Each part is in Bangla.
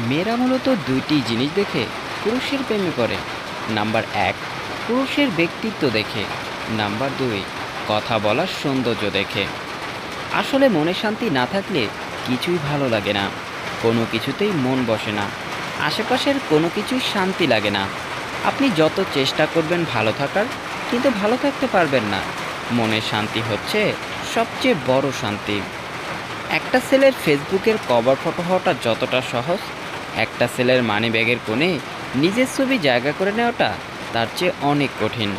মেয়েরা মূলত দুইটি জিনিস দেখে পুরুষের প্রেমে পড়ে। নাম্বার এক, পুরুষের ব্যক্তিত্ব দেখে। নাম্বার দুই, কথা বলার সৌন্দর্য দেখে। আসলে মনে শান্তি না থাকলে কিছুই ভালো লাগে না, কোনো কিছুতেই মন বসে না, আশেপাশের কোনো কিছুই শান্তি লাগে না। আপনি যত চেষ্টা করবেন ভালো থাকার, কিন্তু ভালো থাকতে পারবেন না। মনের শান্তি হচ্ছে সবচেয়ে বড় শান্তি। একটা ছেলের ফেসবুকের কভার ফটো হওয়াটা যতটা সহজ, একটা ছেলের মানিব্যাগের কোণে নিজের ছবি জায়গা করে নেওয়াটা তার চেয়ে অনেক কঠিন।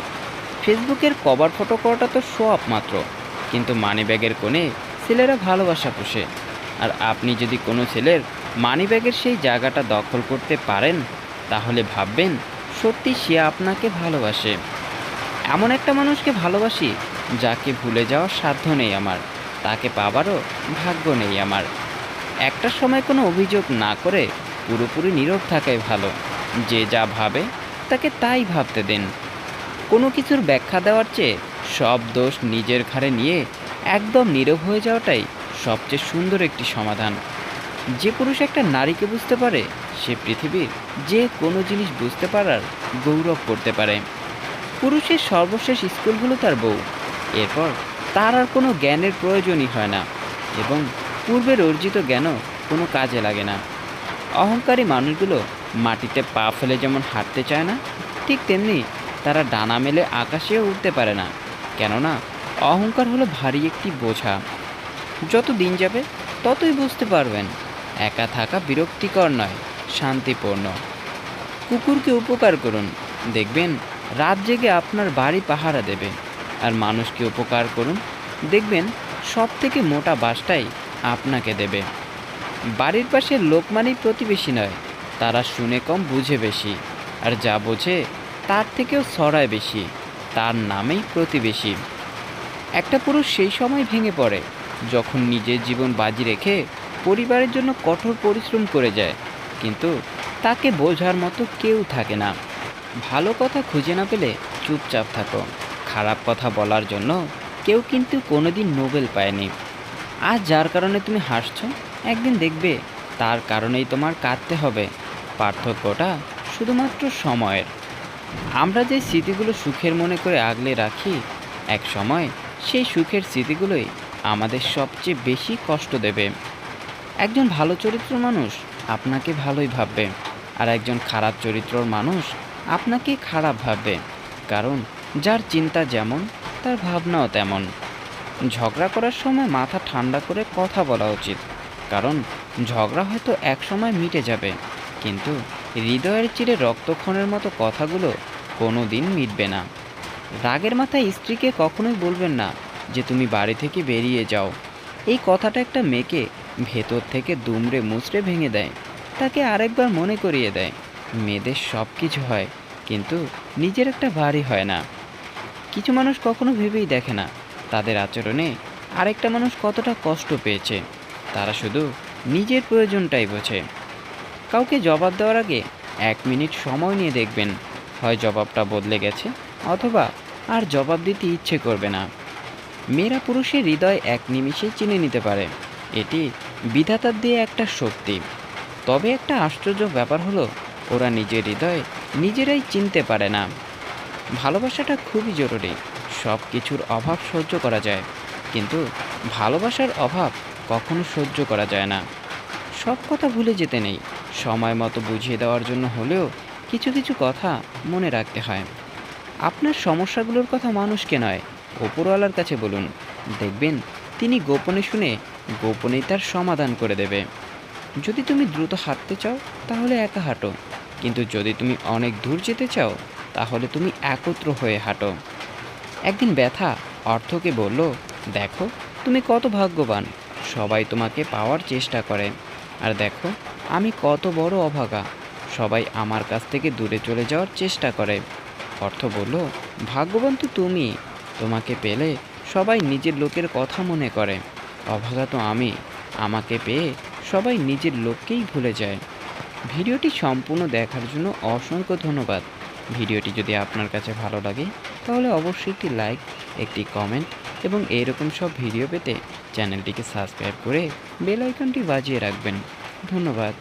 ফেসবুকের কভার ফটো করাটা তো শো অফ মাত্র, কিন্তু মানিব্যাগের কোণে ছেলেরা ভালোবাসা পোষে। আর আপনি যদি কোনো ছেলের মানিব্যাগের সেই জায়গাটা দখল করতে পারেন, তাহলে ভাববেন সত্যি সে আপনাকে ভালোবাসে। এমন একটা মানুষকে ভালোবাসি যাকে ভুলে যাওয়ার সাধ্য নেই আমার, তাকে পাবারও ভাগ্য নেই আমার। একটা সময় কোনো অভিযোগ না করে পুরোপুরি নীরব থাকাই ভালো। যে যা ভাবে তাকে তাই ভাবতে দিন। কোনো কিছুর ব্যাখ্যা দেওয়ার চেয়ে সব দোষ নিজের ঘাড়ে নিয়ে একদম নীরব হয়ে যাওয়াটাই সবচেয়ে সুন্দর একটি সমাধান। যে পুরুষ একটা নারীকে বুঝতে পারে, সে পৃথিবীর যে কোনো জিনিস বুঝতে পারার গৌরব করতে পারে। পুরুষের সর্বশেষ স্কুল হলো তার বউ। এরপর তার আর কোনো জ্ঞানের প্রয়োজনই হয় না, এবং পূর্বের অর্জিত জ্ঞানও কোনো কাজে লাগে না। অহংকারী মানুষগুলো মাটিতে পা ফেলে যেমন হাঁটতে চায় না, ঠিক তেমনি তারা ডানা মেলে আকাশেও উঠতে পারে না। কেননা অহংকার হলো ভারী একটি বোঝা। যত দিন যাবে ততই বুঝতে পারবেন একা থাকা বিরক্তিকর নয়, শান্তিপূর্ণ। কুকুরকে উপকার করুন, দেখবেন রাত জেগে আপনার বাড়ি পাহারা দেবে। আর মানুষকে উপকার করুন, দেখবেন সব থেকে মোটা বাসটাই আপনাকে দেবে। বাড়ির পাশের লোক মানেই প্রতিবেশী নয়, তারা শুনে কম বুঝে বেশি। আর যা বোঝে তার থেকেও ছড়ায় বেশি, তার নামেই প্রতিবেশী। একটা পুরুষ সেই সময় ভেঙে পড়ে যখন নিজের জীবন বাজি রেখে পরিবারের জন্য কঠোর পরিশ্রম করে যায়, কিন্তু তাকে বোঝার মতো কেউ থাকে না। ভালো কথা খুঁজে না পেলে চুপচাপ থাকো। খারাপ কথা বলার জন্য কেউ কিন্তু কোনোদিন নোবেল পায়নি। আজ যার কারণে তুমি হাসছো, একদিন দেখবে তার কারণেই তোমার কাঁদতে হবে। পার্থক্যটা শুধুমাত্র সময়ের। আমরা যে স্মৃতিগুলো সুখের মনে করে আগলে রাখি, এক সময় সেই সুখের স্মৃতিগুলোই আমাদের সবচেয়ে বেশি কষ্ট দেবে। একজন ভালো চরিত্র মানুষ আপনাকে ভালোই ভাববে, আর একজন খারাপ চরিত্রর মানুষ আপনাকে খারাপ ভাববে। কারণ যার চিন্তা যেমন, তার ভাবনাও তেমন। ঝগড়া করার সময় মাথা ঠান্ডা করে কথা বলা উচিত, কারণ ঝগড়া হয়তো এক সময় মিটে যাবে, কিন্তু হৃদয়ের চিরে রক্তক্ষরণের মতো কথাগুলো কোনো দিন মিটবে না। রাগের মাথায় স্ত্রীকে কখনোই বলবেন না যে তুমি বাড়ি থেকে বেরিয়ে যাও। এই কথাটা একটা মেয়েকে ভেতর থেকে দুমড়ে মুচড়ে ভেঙে দেয়, তাকে আরেকবার মনে করিয়ে দেয় মেয়েদের সব কিছু হয়, কিন্তু নিজের একটা বাড়ি হয় না। কিছু মানুষ কখনো ভেবেই দেখে না তাদের আচরণে আরেকটা মানুষ কতটা কষ্ট পেয়েছে, তারা শুধু নিজের প্রয়োজনটাই বোঝে। কাউকে জবাব দেওয়ার আগে 1 মিনিট সময় নিয়ে দেখবেন, হয় জবাবটা বদলে গেছে, অথবা আর জবাব দিতে ইচ্ছে করবে না। মেয়েরা পুরুষের হৃদয় এক নিমিষেই চিনে নিতে পারে, এটি বিধাতার দিয়ে একটা শক্তি। তবে একটা আশ্চর্য ব্যাপার হলো, ওরা নিজের হৃদয় নিজেরাই চিনতে পারে না। ভালোবাসাটা খুবই জরুরি, সব কিছুর অভাব সহ্য করা যায়, কিন্তু ভালোবাসার অভাব কখনো সহ্য করা যায় না। সব কথা ভুলে যেতে নেই, সময় মতো বুঝিয়ে দেওয়ার জন্য হলেও কিছু কিছু কথা মনে রাখতে হয়। আপনার সমস্যাগুলোর কথা মানুষকে নয়, ওপরওয়ালার কাছে বলুন, দেখবেন তিনি গোপনে শুনে গোপনেই তার সমাধান করে দেবে। যদি তুমি দ্রুত হাঁটতে চাও, তাহলে একা হাঁটো, কিন্তু যদি তুমি অনেক দূর যেতে চাও, তাহলে তুমি একত্র হয়ে হাঁটো। একদিন ব্যথা অর্থকে বলল, দেখো তুমি কত ভাগ্যবান, সবাই তোমাকে পাওয়ার চেষ্টা করে, আর দেখো আমি কত বড় অভাগা, সবাই আমার কাছ থেকে দূরে চলে যাওয়ার চেষ্টা করে। অর্থ বলল, ভাগ্যবান তো তুমি, তোমাকে পেলে সবাই নিজের লোকের কথা মনে করে, অভাগা তো আমি, আমাকে পেয়ে সবাই নিজের লোককেই ভুলে যায়। ভিডিওটি সম্পূর্ণ দেখার জন্য অসংখ্য ধন্যবাদ। ভিডিওটি যদি আপনার কাছে ভালো লাগে, তাহলে অবশ্যই একটি লাইক, একটি কমেন্ট এবং এরকম সব ভিডিও পেতে চ্যানেলটিকে সাবস্ক্রাইব করে বেল আইকনটি বাজিয়ে রাখবেন। ধন্যবাদ।